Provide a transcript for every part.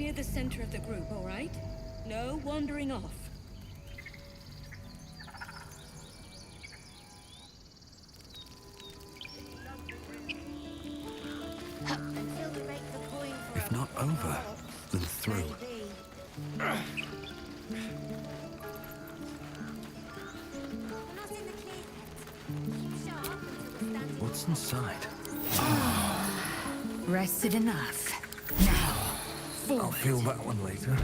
near the center of the group, all right? No wandering off. If not over, then through. What's inside? Rested enough. Now, forward. I'll feel that one later.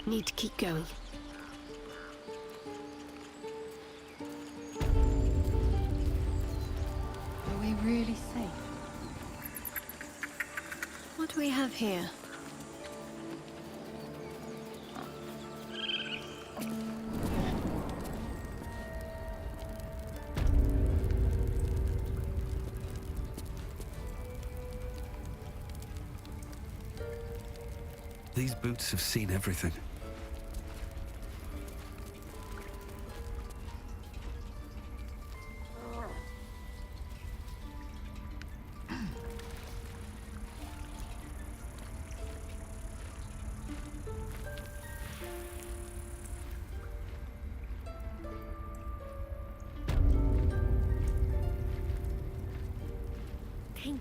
Need to keep going. Are we really safe? What do we have here? These boots have seen everything. King,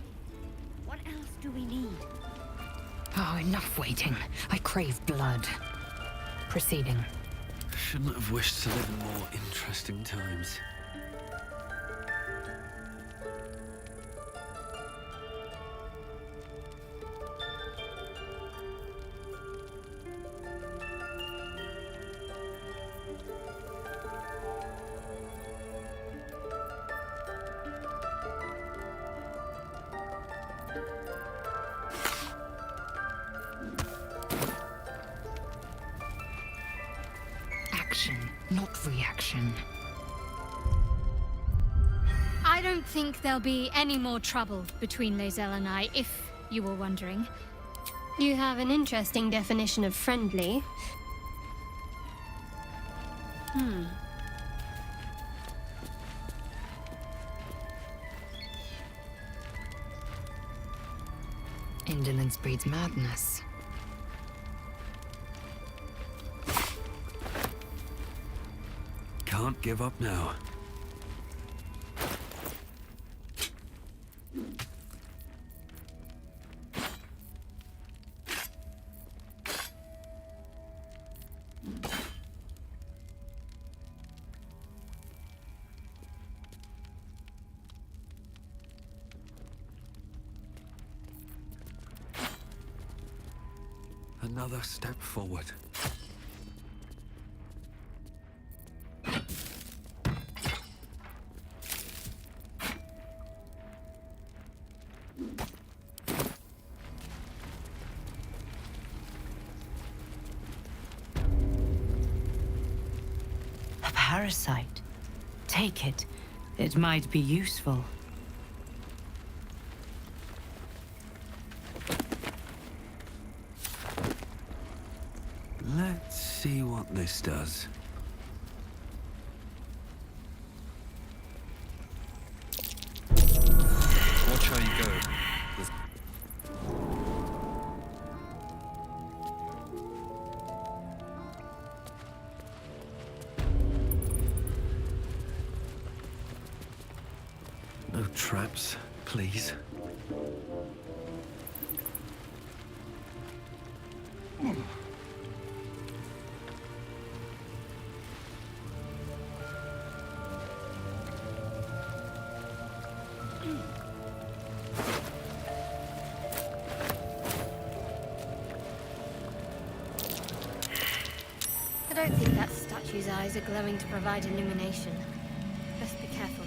what else do we need? Oh, enough waiting. I crave blood. Proceeding. Shouldn't have wished to live in more interesting times. Action, not reaction. I don't think there'll be any more trouble between Lae'zel and I, if you were wondering. You have an interesting definition of friendly. Indolence breeds madness. Can't give up now. Another step forward. A parasite. Take it. It might be useful. Let's see what this does. Watch how you go. There's No traps, please. think that statue's eyes are glowing to provide illumination. Best be careful.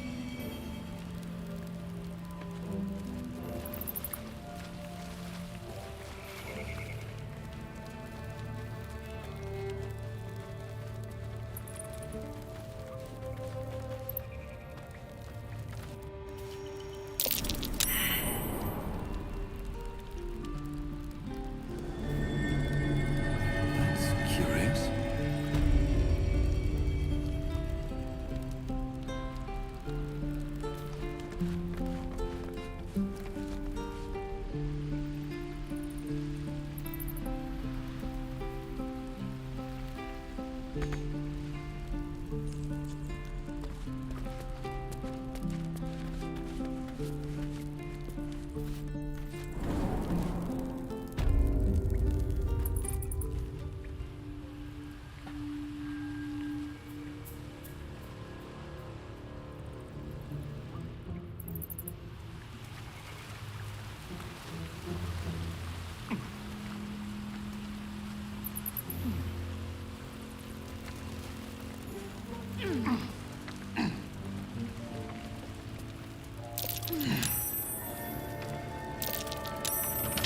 That's curious.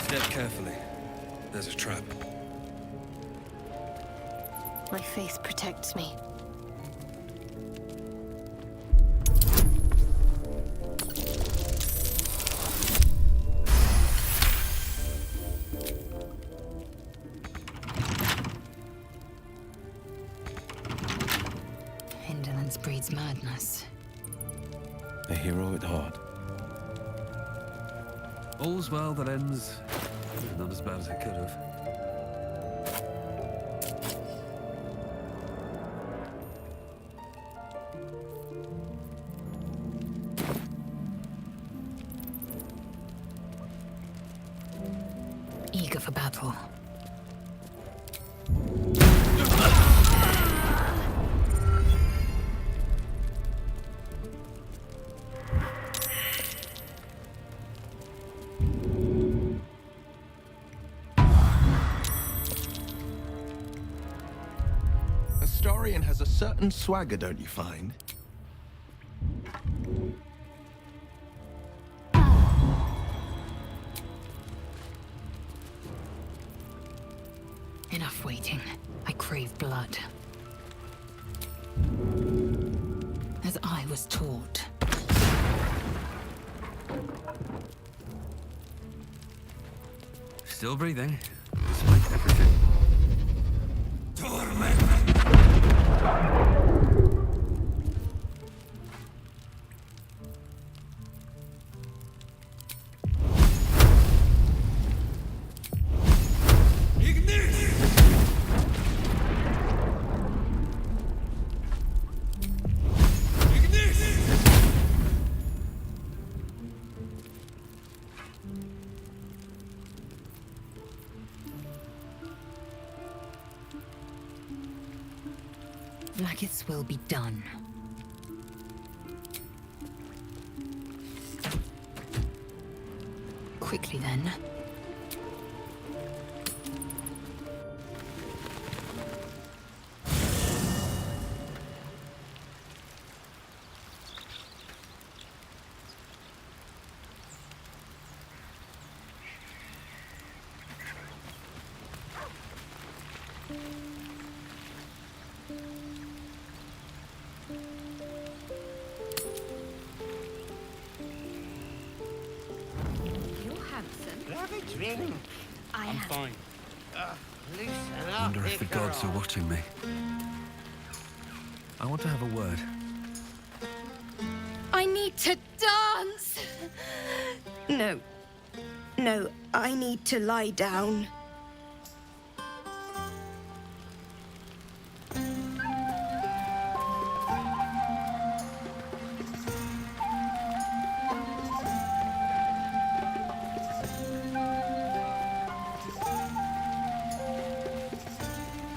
Step carefully. There's a trap. My faith protects me. Indolence breeds madness. A hero at heart. All's well that ends not as bad as it could have. Eager for battle. Astarion has a certain swagger, don't you find? Enough waiting. I crave blood. As I was taught. Still breathing, despite everything. Vlaakith's will be done. Quickly then. I'm fine. I wonder if the gods are watching me. I want to have a word. I need to dance! No. No, I need to lie down.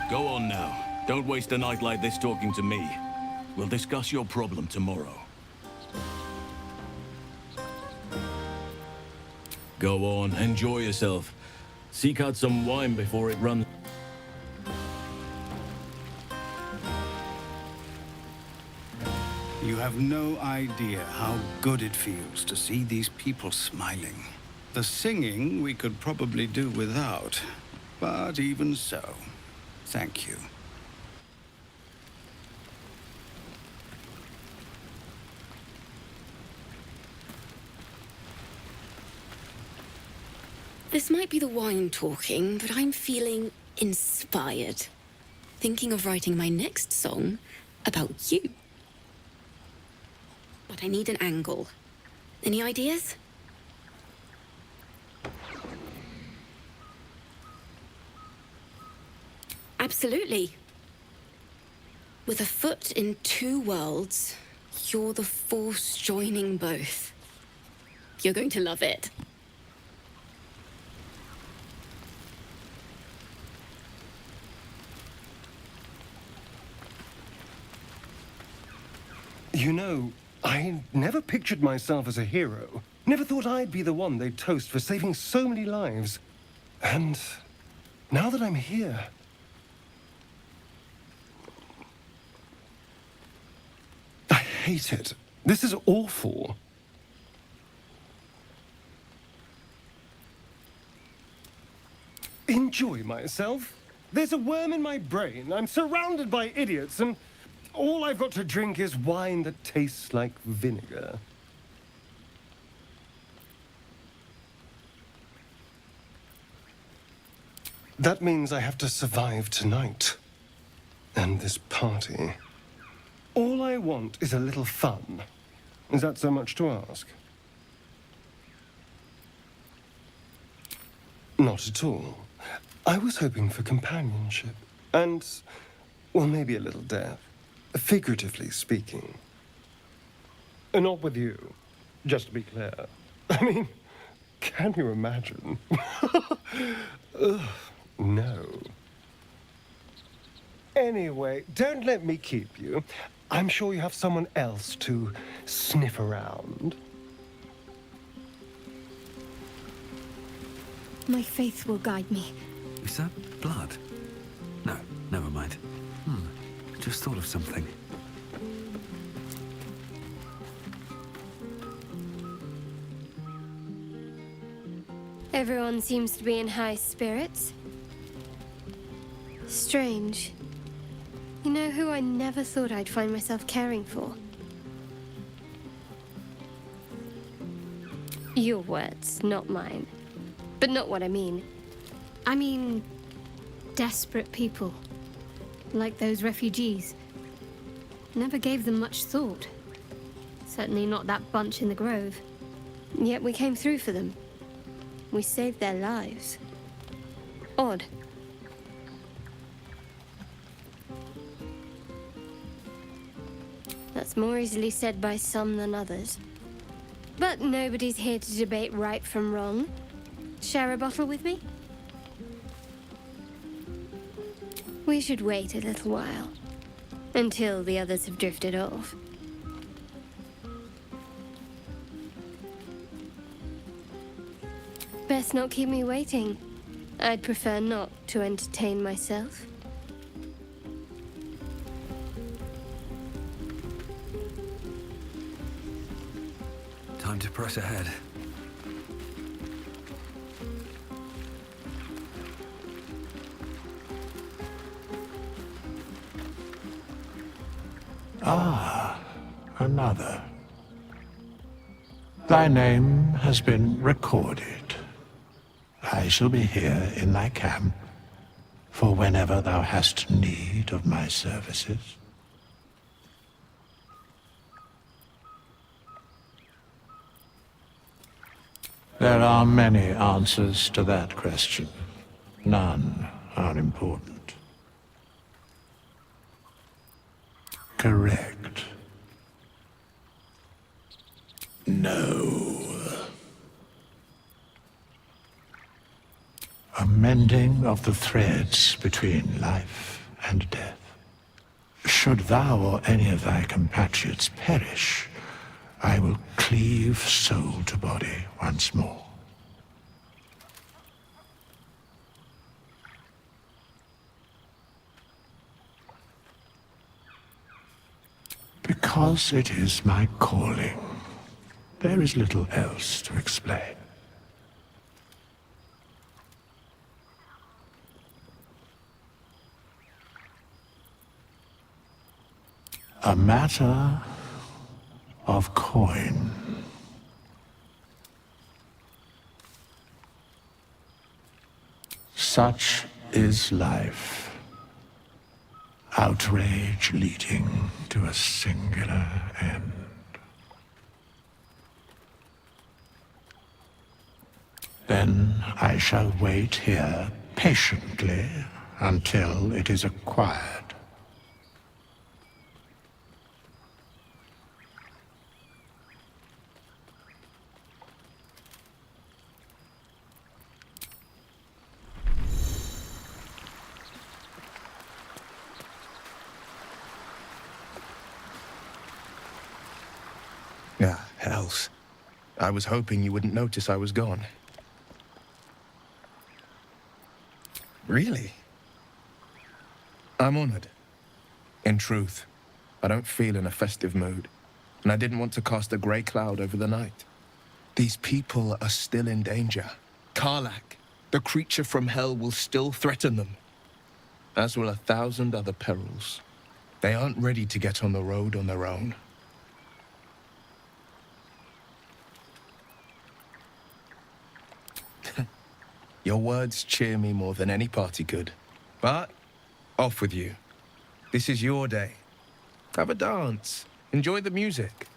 Go on now. Don't waste a night like this talking to me. We'll discuss your problem tomorrow. Go on, enjoy yourself. Seek out some wine before it runs. You have no idea how good it feels to see these people smiling. The singing we could probably do without, but even so, thank you. This might be the wine talking, but I'm feeling inspired. Thinking of writing my next song about you. But I need an angle. Any ideas? Absolutely. With a foot in two worlds, you're the force joining both. You're going to love it. You know, I never pictured myself as a hero. Never thought I'd be the one they'd toast for saving so many lives. And now that I'm here... I hate it. This is awful. Enjoy myself? There's a worm in my brain. I'm surrounded by idiots, and all I've got to drink is wine that tastes like vinegar. That means I have to survive tonight. And this party. All I want is a little fun. Is that so much to ask? Not at all. I was hoping for companionship. And, well, maybe a little death. Figuratively speaking. Not with you, just to be clear. I mean, can you imagine? Ugh, no. Anyway, don't let me keep you. I'm sure you have someone else to sniff around. My faith will guide me. Is that blood? No, never mind. Just thought of something. Everyone seems to be in high spirits. Strange. You know who I never thought I'd find myself caring for? Your words, not mine. But not what I mean. I mean, desperate people. Like those refugees. Never gave them much thought. Certainly not that bunch in the grove. Yet we came through for them. We saved their lives. Odd. That's more easily said by some than others. But nobody's here to debate right from wrong. Share a bottle with me? We should wait a little while. Until the others have drifted off. Best not keep me waiting. I'd prefer not to entertain myself. Time to press ahead. Ah, another. Thy name has been recorded. I shall be here in thy camp for whenever thou hast need of my services. There are many answers to that question. None are important. Correct. No. A mending of the threads between life and death. Should thou or any of thy compatriots perish, I will cleave soul to body once more. Because it is my calling. There is little else to explain. A matter of coin. Such is life. Outrage leading to a singular end. Then I shall wait here patiently until it is acquired. Ah, hells. I was hoping you wouldn't notice I was gone. Really? I'm honored. In truth, I don't feel in a festive mood, and I didn't want to cast a grey cloud over the night. These people are still in danger. Karlak, the creature from hell, will still threaten them, as will 1,000 other perils. They aren't ready to get on the road on their own. Your words cheer me more than any party could. But, off with you. This is your day. Have a dance. Enjoy the music.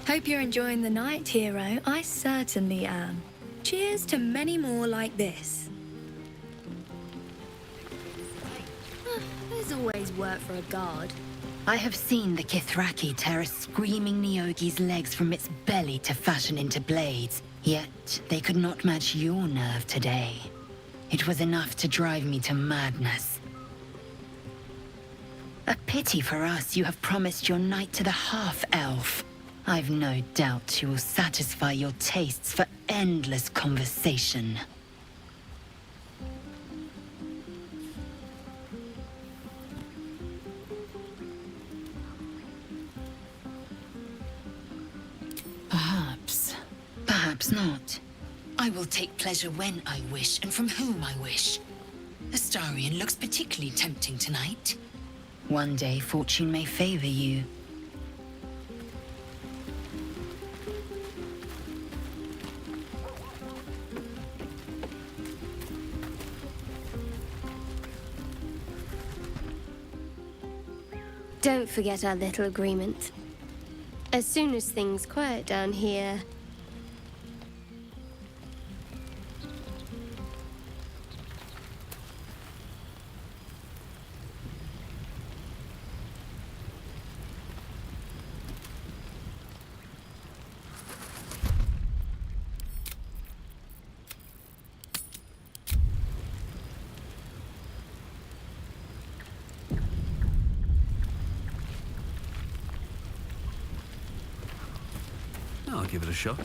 Hope you're enjoying the night, hero. I certainly am. Cheers to many more like this. There's always work for a guard. I have seen the Kithraki tear a screaming Nyogi's legs from its belly to fashion into blades. Yet they could not match your nerve today. It was enough to drive me to madness. A pity for us you have promised your knight to the half-elf. I've no doubt you will satisfy your tastes for endless conversation. Perhaps. Perhaps not. I will take pleasure when I wish and from whom I wish. Astarion looks particularly tempting tonight. One day fortune may favor you. Don't forget our little agreement. As soon as things quiet down here... I'll give it a shot.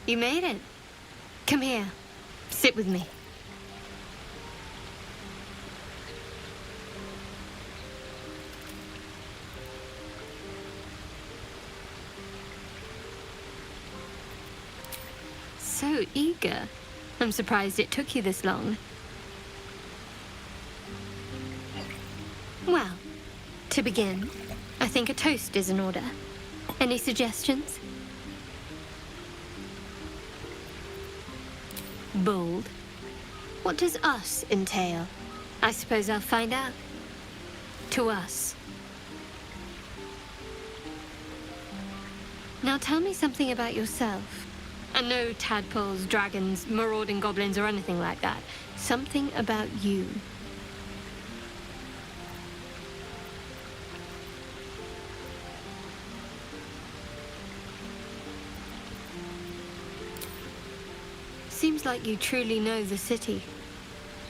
You made it. Come here. Sit with me. So eager. I'm surprised it took you this long. Well, to begin, I think a toast is in order. Any suggestions? bold. What does us entail? I suppose I'll find out. To us. Now tell me something about yourself. And no tadpoles, dragons, marauding goblins, or anything like that. Something about you. Seems like you truly know the city.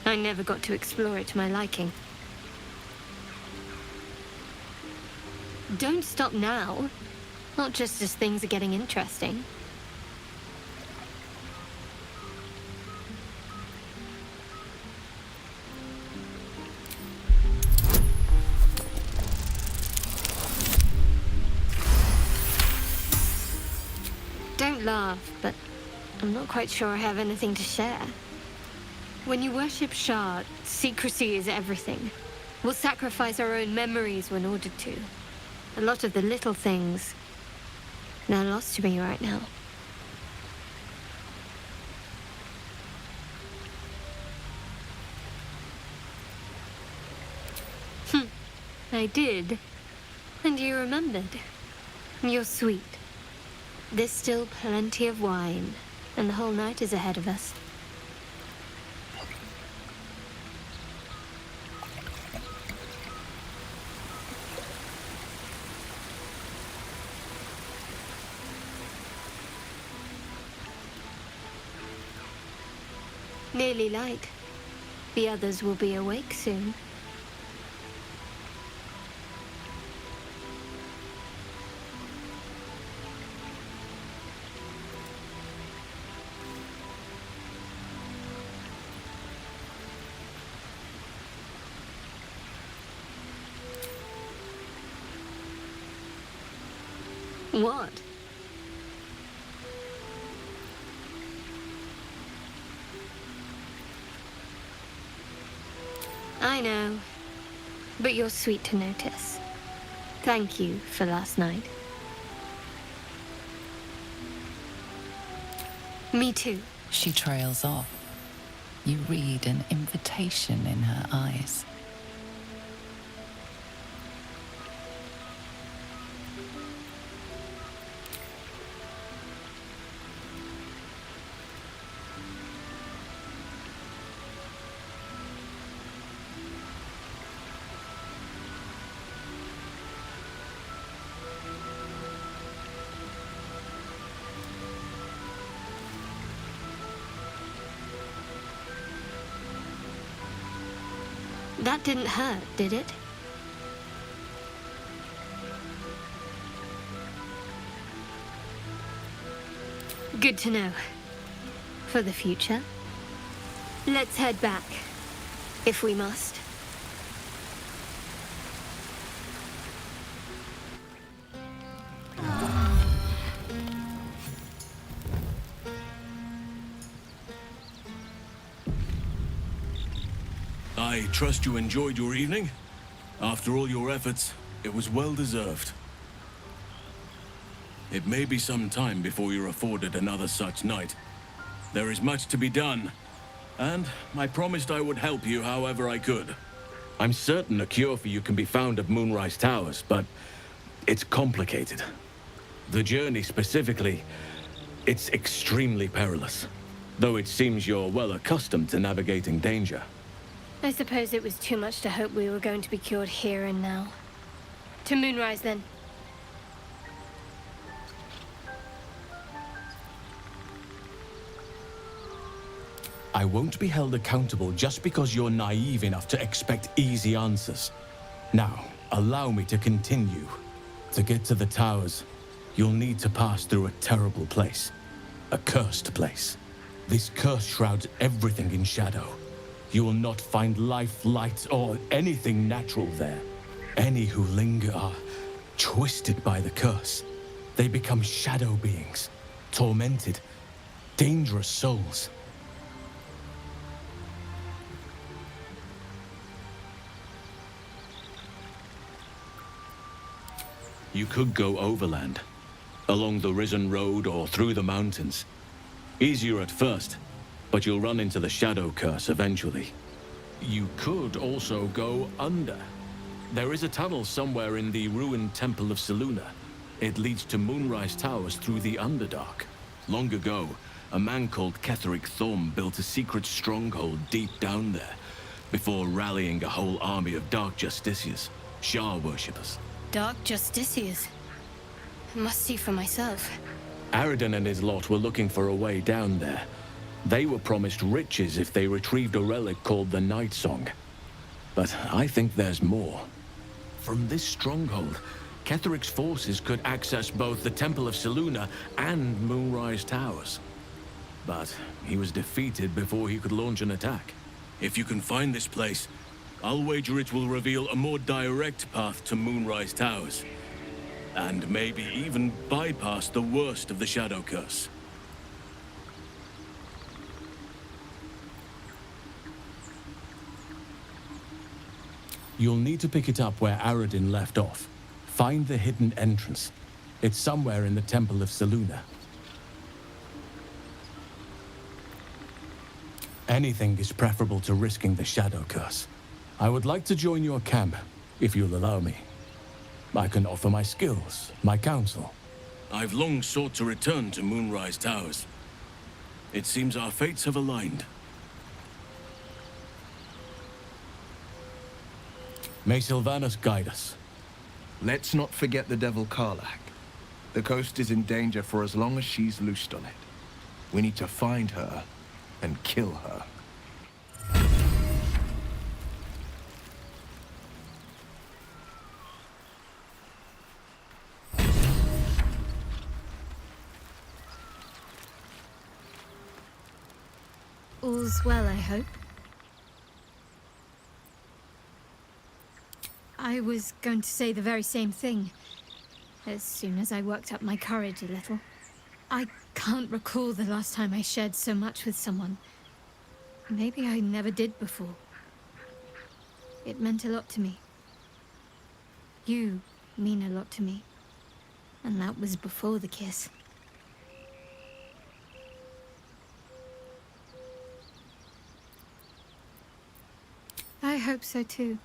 I never got to explore it to my liking. Don't stop now. Not just as things are getting interesting. Don't laugh, but I'm not quite sure I have anything to share. When you worship Shard, secrecy is everything. We'll sacrifice our own memories when ordered to. A lot of the little things, they're lost to me right now. I did. And you remembered. You're sweet. There's still plenty of wine, and the whole night is ahead of us. Nearly light. The others will be awake soon. What? I know, but you're sweet to notice. Thank you for last night. Me too. She trails off. You read an invitation in her eyes. That didn't hurt, did it? Good to know. For the future. Let's head back, if we must. I trust you enjoyed your evening. After all your efforts, it was well deserved. It may be some time before you're afforded another such night. There is much to be done, and I promised I would help you however I could. I'm certain a cure for you can be found at Moonrise Towers, but it's complicated. The journey specifically, it's extremely perilous, though it seems you're well accustomed to navigating danger. I suppose it was too much to hope we were going to be cured here and now. To Moonrise, then. I won't be held accountable just because you're naive enough to expect easy answers. Now, allow me to continue. To get to the towers, you'll need to pass through a terrible place. A cursed place. This curse shrouds everything in shadow. You will not find life, light, or anything natural there. Any who linger are twisted by the curse. They become shadow beings, tormented, dangerous souls. You could go overland, along the Risen Road or through the mountains. Easier at first, but you'll run into the shadow curse eventually. You could also go under. There is a tunnel somewhere in the ruined Temple of Selûne. It leads to Moonrise Towers through the Underdark. Long ago, a man called Ketheric Thorm built a secret stronghold deep down there, before rallying a whole army of Dark Justiciars, Shah worshippers. Dark Justiciars. Must see for myself. Aradin and his lot were looking for a way down there. They were promised riches if they retrieved a relic called the Night Song. But I think there's more. From this stronghold, Ketheric's forces could access both the Temple of Selûne and Moonrise Towers. But he was defeated before he could launch an attack. If you can find this place, I'll wager it will reveal a more direct path to Moonrise Towers. And maybe even bypass the worst of the Shadow Curse. You'll need to pick it up where Aradin left off. Find the hidden entrance. It's somewhere in the Temple of Selûne. Anything is preferable to risking the Shadow Curse. I would like to join your camp, if you'll allow me. I can offer my skills, my counsel. I've long sought to return to Moonrise Towers. It seems our fates have aligned. May Sylvanas guide us. Let's not forget the Devil Karlach. The coast is in danger for as long as she's loosed on it. We need to find her and kill her. All's well, I hope. I was going to say the very same thing, as soon as I worked up my courage a little. I can't recall the last time I shared so much with someone. Maybe I never did before. It meant a lot to me. You mean a lot to me. And that was before the kiss. I hope so too.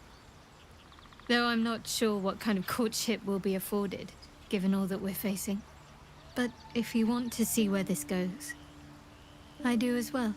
Though I'm not sure what kind of courtship will be afforded, given all that we're facing. But if you want to see where this goes, I do as well.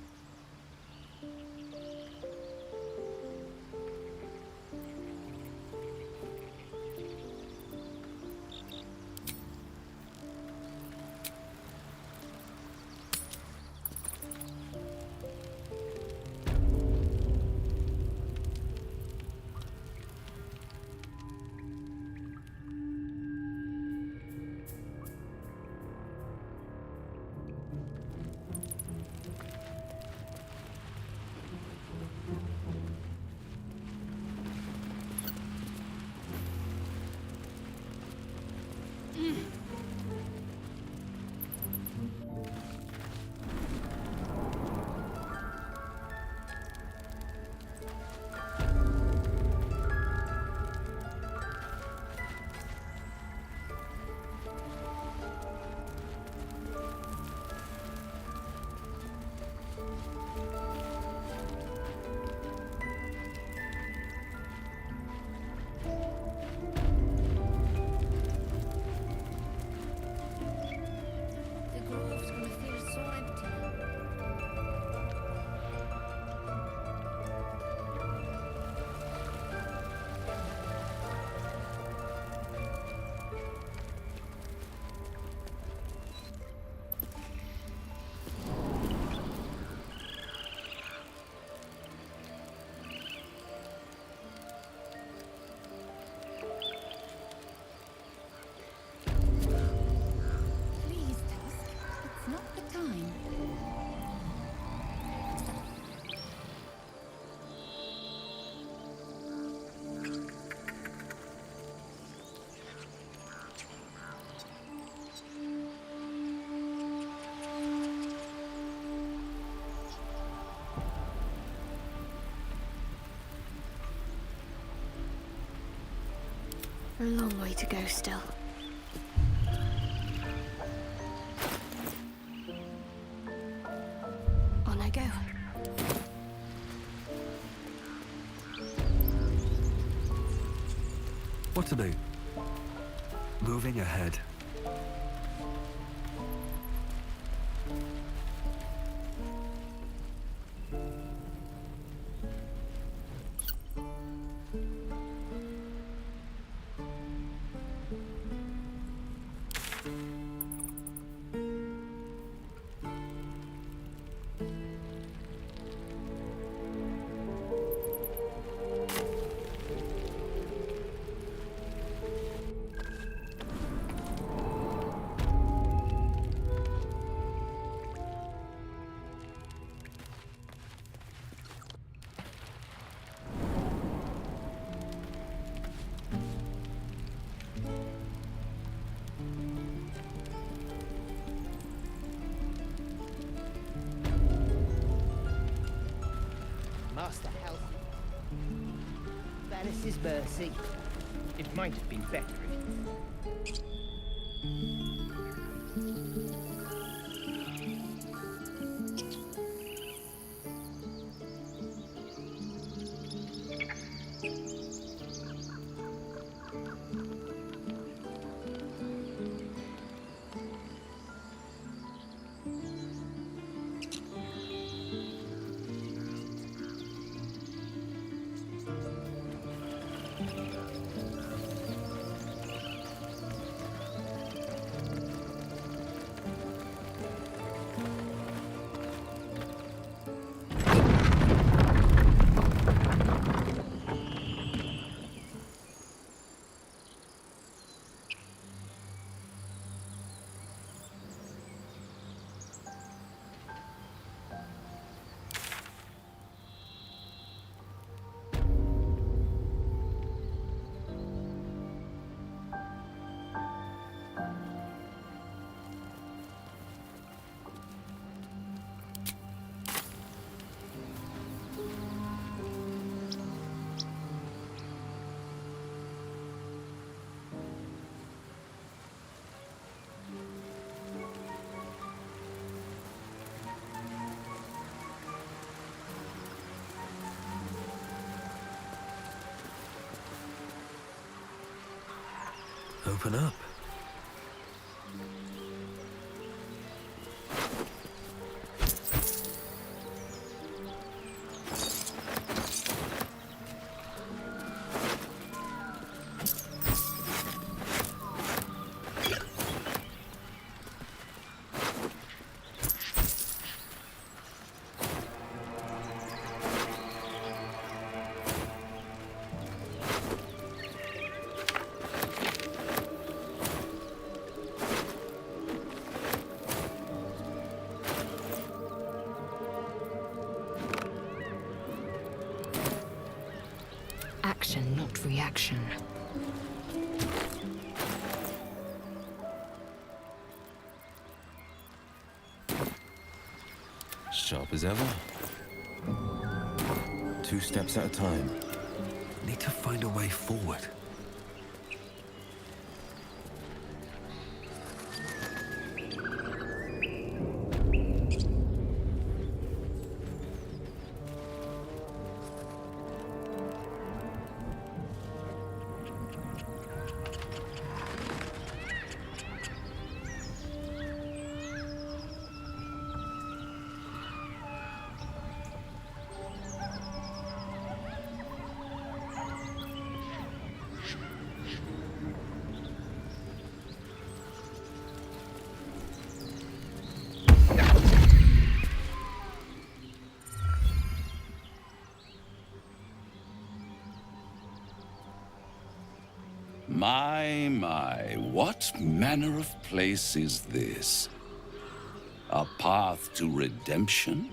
A long way to go still. On I go. What to do? Moving ahead. Master Health. Vanice's mercy. It might have been better if... Open up. Action, not reaction. Sharp as ever. 2 steps at a time. Need to find a way forward. My, what manner of place is this? A path to redemption?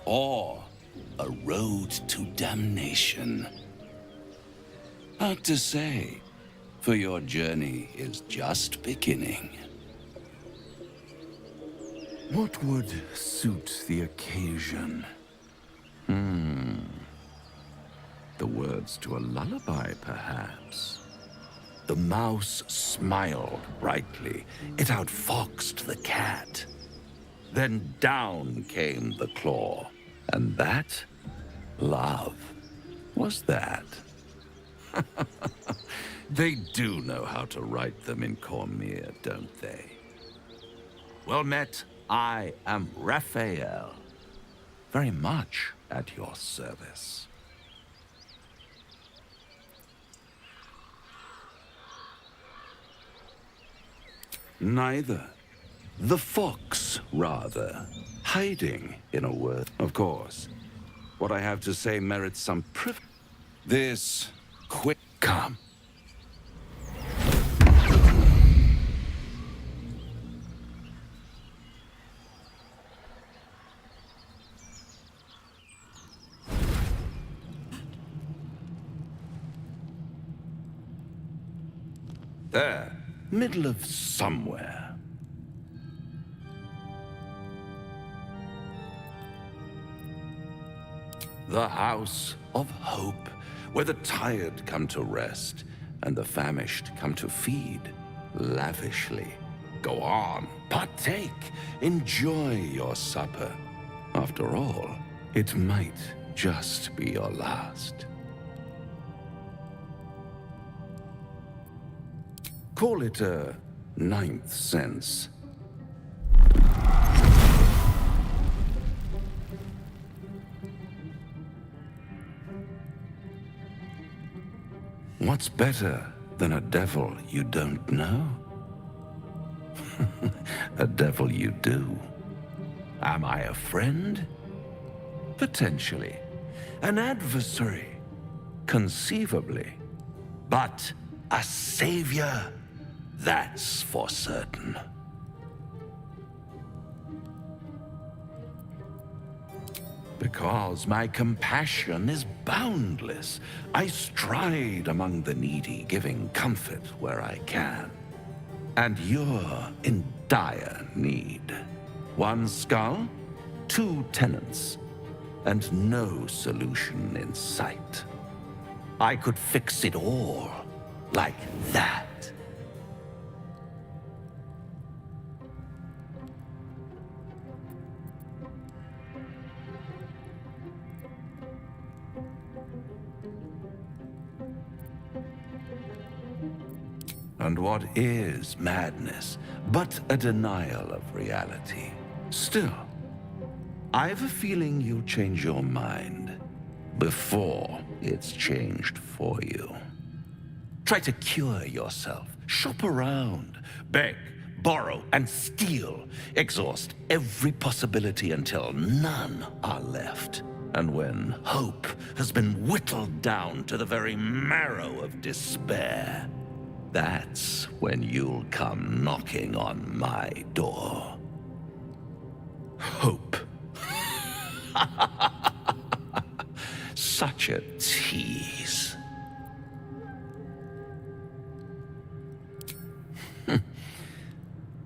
Or a road to damnation? Hard to say, for your journey is just beginning. What would suit the occasion? The words to a lullaby, perhaps. The mouse smiled brightly. It outfoxed the cat. Then down came the claw. And that? Love. Was that? They do know how to write them in Cormyr, don't they? Well met, I am Raphael. Very much at your service. Neither. The fox, rather. Hiding, in a word. Of course. What I have to say merits some This quick come. There, middle of somewhere. The House of Hope, where the tired come to rest and the famished come to feed lavishly. Go on, partake, enjoy your supper. After all, it might just be your last. Call it a ninth sense. What's better than a devil you don't know? A devil you do. Am I a friend? Potentially. An adversary? Conceivably. But a savior? That's for certain. Because my compassion is boundless. I stride among the needy, giving comfort where I can. And you're in dire need. One skull, 2 tenants, and no solution in sight. I could fix it all, like that. And what is madness but a denial of reality? Still, I've a feeling you'll change your mind before it's changed for you. Try to cure yourself, shop around, beg, borrow, and steal. Exhaust every possibility until none are left. And when hope has been whittled down to the very marrow of despair, that's when you'll come knocking on my door. Hope. Such a tease.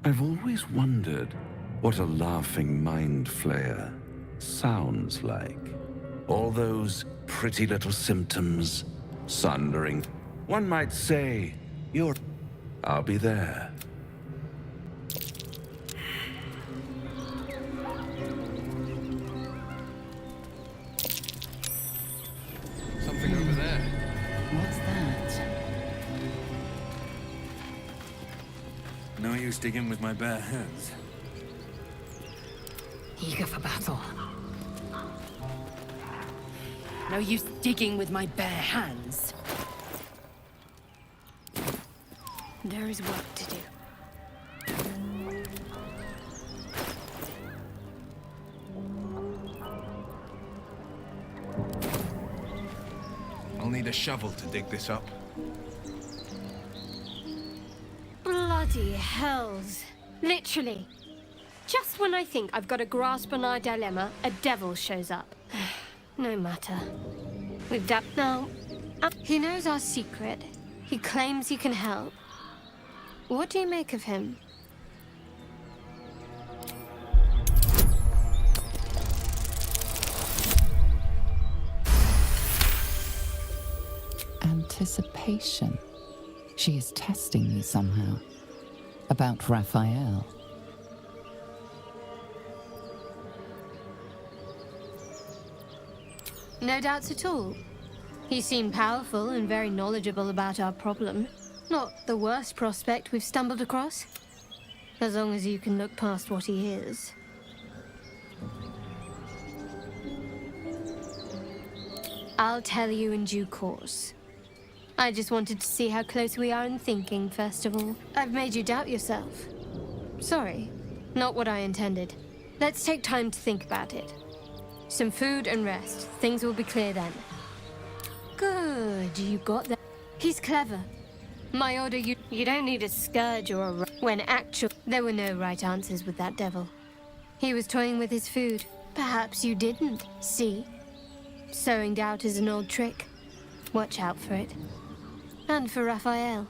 I've always wondered what a laughing mind flayer sounds like. All those pretty little symptoms, sundering. One might say, I'll be there. Something over there. What's that? No use digging with my bare hands. Eager for battle. No use digging with my bare hands. There is work to do. I'll need a shovel to dig this up. Bloody hells. Literally. Just when I think I've got a grasp on our dilemma, a devil shows up. No matter. We've dapped now. He knows our secret. He claims he can help. What do you make of him? Anticipation. She is testing me somehow. About Raphael. No doubts at all. He seemed powerful and very knowledgeable about our problem. Not the worst prospect we've stumbled across. As long as you can look past what he is. I'll tell you in due course. I just wanted to see how close we are in thinking, first of all. I've made you doubt yourself. Sorry, not what I intended. Let's take time to think about it. Some food and rest. Things will be clear then. Good, you got that. He's clever. My order, you don't need a scourge or a... When there were no right answers with that devil. He was toying with his food. Perhaps you didn't. See? Sowing doubt is an old trick. Watch out for it. And for Raphael.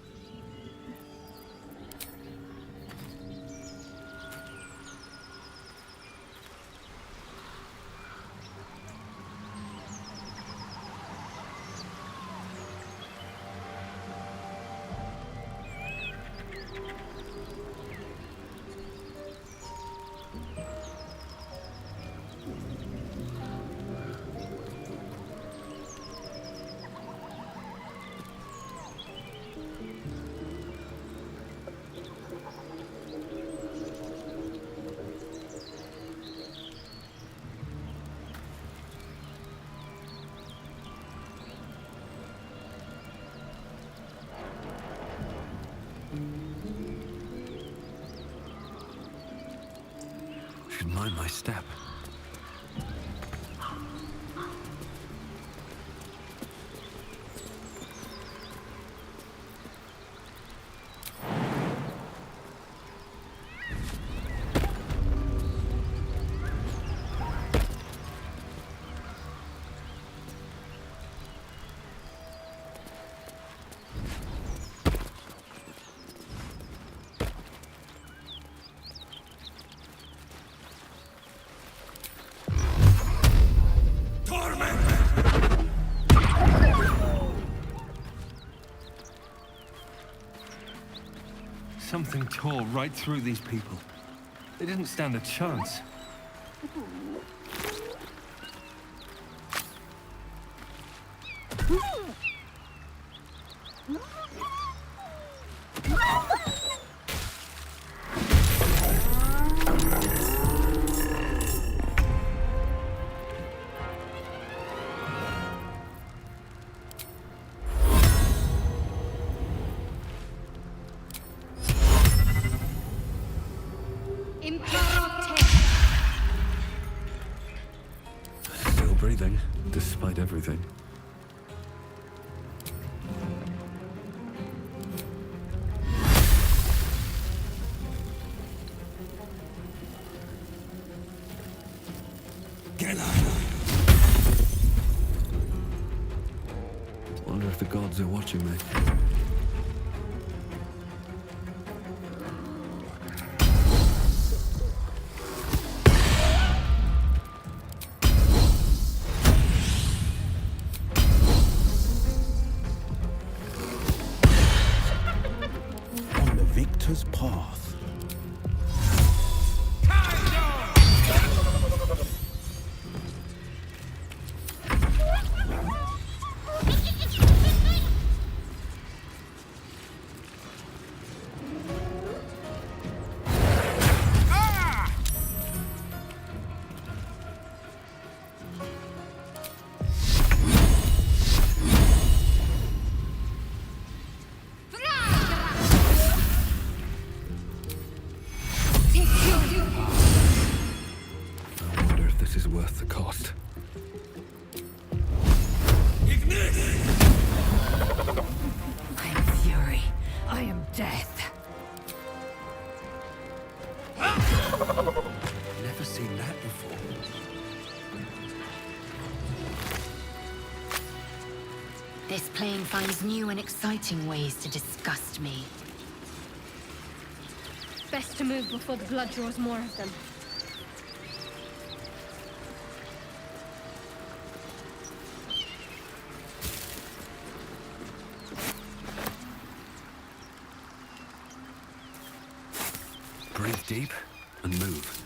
Should mind my step. Something tore right through these people. They didn't stand a chance. Still breathing, despite everything. Wonder if the gods are watching me. On the victor's path. I wonder if this is worth the cost. I am fury. I am death. Never seen that before. This plane finds new and exciting ways to disgust me. Best to move before the blood draws more of them. Breathe deep and move.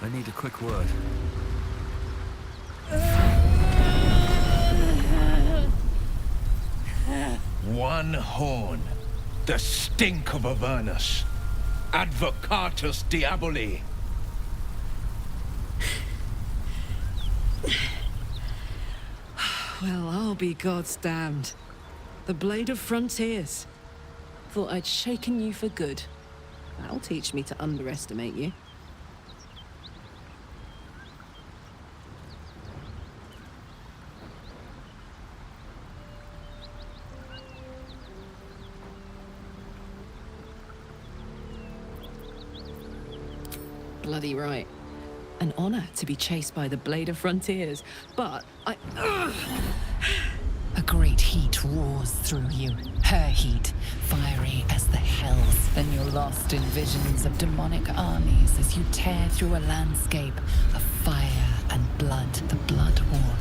I need a quick word. One horn. The stink of Avernus. Advocatus Diaboli. Well, I'll be God's damned. The Blade of Frontiers. Thought I'd shaken you for good. That'll teach me to underestimate you. Bloody right. An honor to be chased by the Blade of Frontiers, but I... A great heat roars through you. Her heat, fiery as the hells. Then you're lost in visions of demonic armies as you tear through a landscape of fire and blood. The Blood War.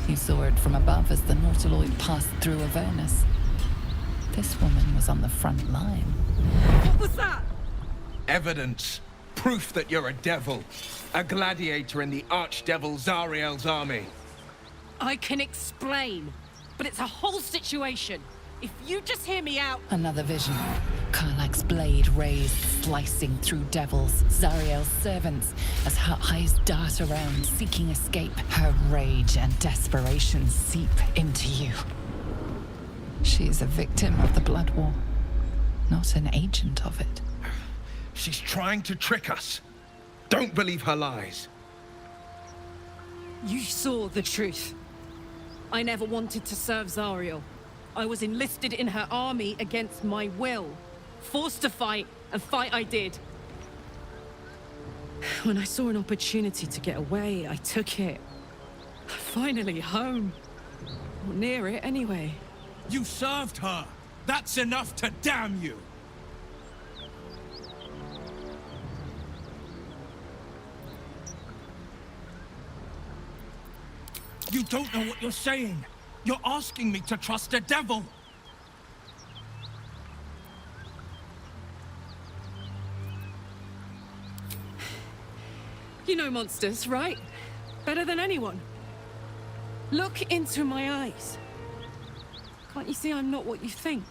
You saw it from above as the Nautiloid passed through Avernus. This woman was on the front line. What was that? Evidence. Proof that you're a devil. A gladiator in the archdevil Zariel's army. I can explain, but it's a whole situation. If you just hear me out... Another vision. Karlach's blade raised, slicing through devils, Zariel's servants, as her eyes dart around, seeking escape. Her rage and desperation seep into you. She is a victim of the Blood War, not an agent of it. She's trying to trick us. Don't believe her lies. You saw the truth. I never wanted to serve Zariel. I was enlisted in her army against my will. Forced to fight, and fight I did. When I saw an opportunity to get away, I took it. Finally home. Or near it, anyway. You served her. That's enough to damn you. You don't know what you're saying. You're asking me to trust a devil. You know monsters, right? Better than anyone. Look into my eyes. Can't you see I'm not what you think?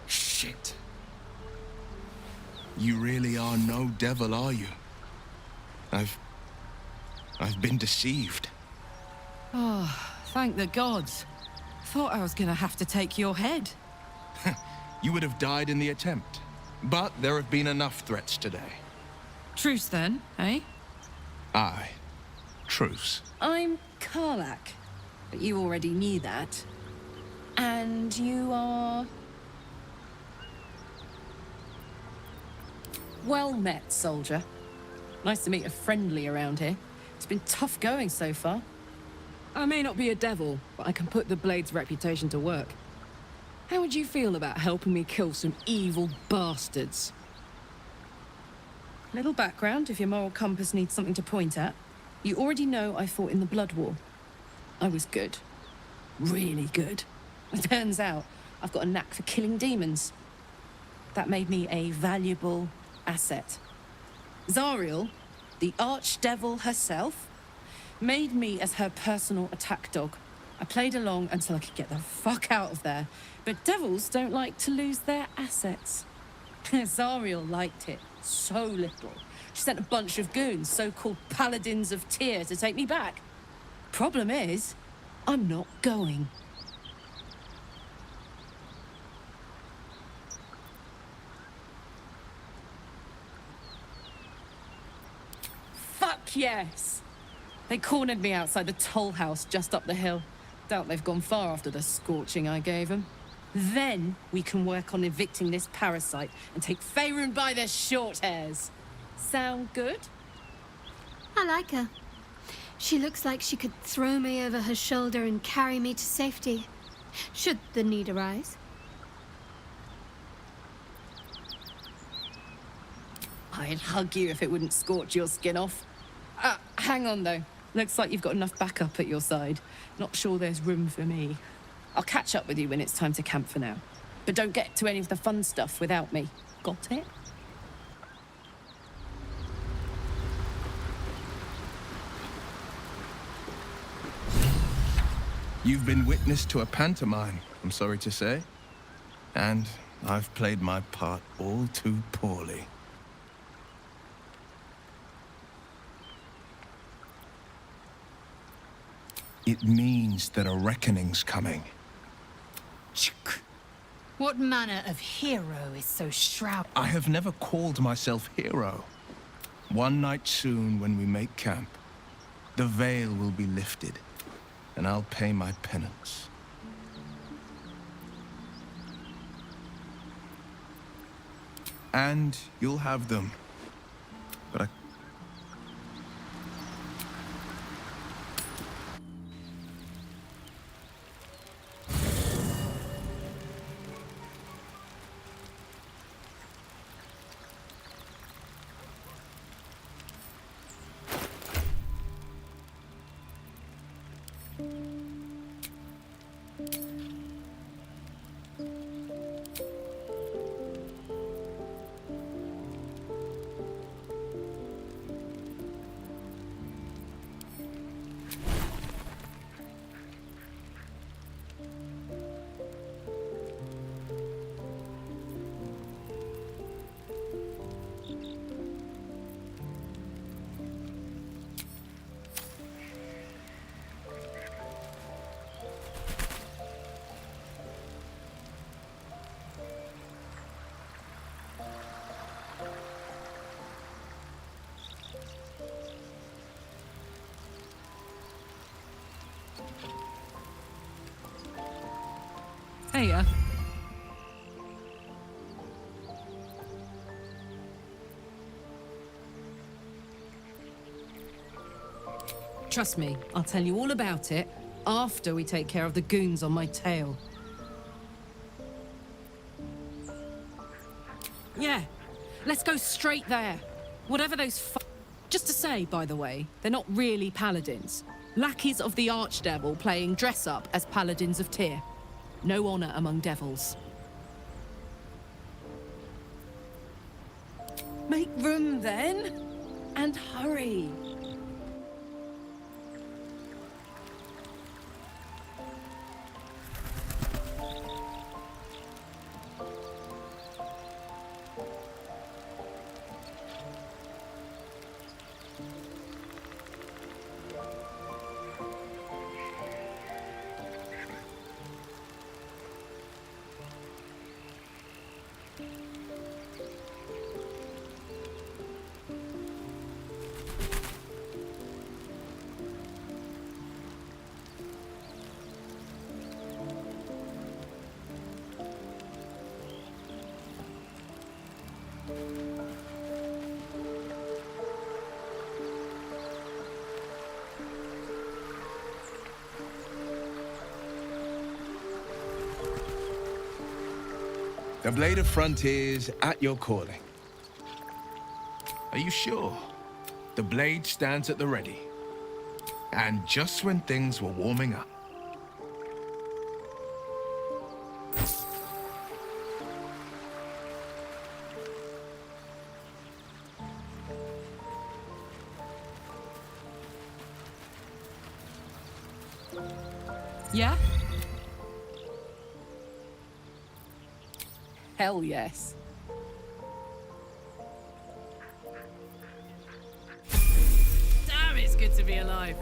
Shit. You really are no devil, are you? I've been deceived. Oh, thank the gods. Thought I was gonna have to take your head. You would have died in the attempt. But there have been enough threats today. Truce then, eh? Aye. Truce. I'm Karlach, but you already knew that. And you are... Well met, soldier. Nice to meet a friendly around here. It's been tough going so far. I may not be a devil, but I can put the Blade's reputation to work. How would you feel about helping me kill some evil bastards? Little background, if your moral compass needs something to point at. You already know I fought in the Blood War. I was good. Really good. It turns out I've got a knack for killing demons. That made me a valuable asset. Zariel, the archdevil herself, made me as her personal attack dog. I played along until I could get the fuck out of there. But devils don't like to lose their assets. Zariel liked it so little. She sent a bunch of goons, so-called paladins of Tyr, to take me back. Problem is, I'm not going. Fuck yes! They cornered me outside the toll house just up the hill. Doubt they've gone far after the scorching I gave them. Then we can work on evicting this parasite and take Faerun by their short hairs. Sound good? I like her. She looks like she could throw me over her shoulder and carry me to safety, should the need arise. I'd hug you if it wouldn't scorch your skin off. Hang on though. Looks like you've got enough backup at your side. Not sure there's room for me. I'll catch up with you when it's time to camp for now. But don't get to any of the fun stuff without me. Got it? You've been witness to a pantomime, I'm sorry to say. And I've played my part all too poorly. It means that a reckoning's coming. What manner of hero is so shrouded? I have never called myself hero. One night soon, when we make camp, the veil will be lifted, and I'll pay my penance. And you'll have them. But I... Hey, trust me, I'll tell you all about it after we take care of the goons on my tail. Yeah, let's go straight there. Whatever those Just to say, by the way, they're not really paladins. Lackeys of the Archdevil playing dress-up as paladins of Tyr. No honor among devils. Make room, then. And hurry. The Blade of Frontiers at your calling. Are you sure? The blade stands at the ready. And just when things were warming up. Yeah? Hell yes. Damn, it's good to be alive.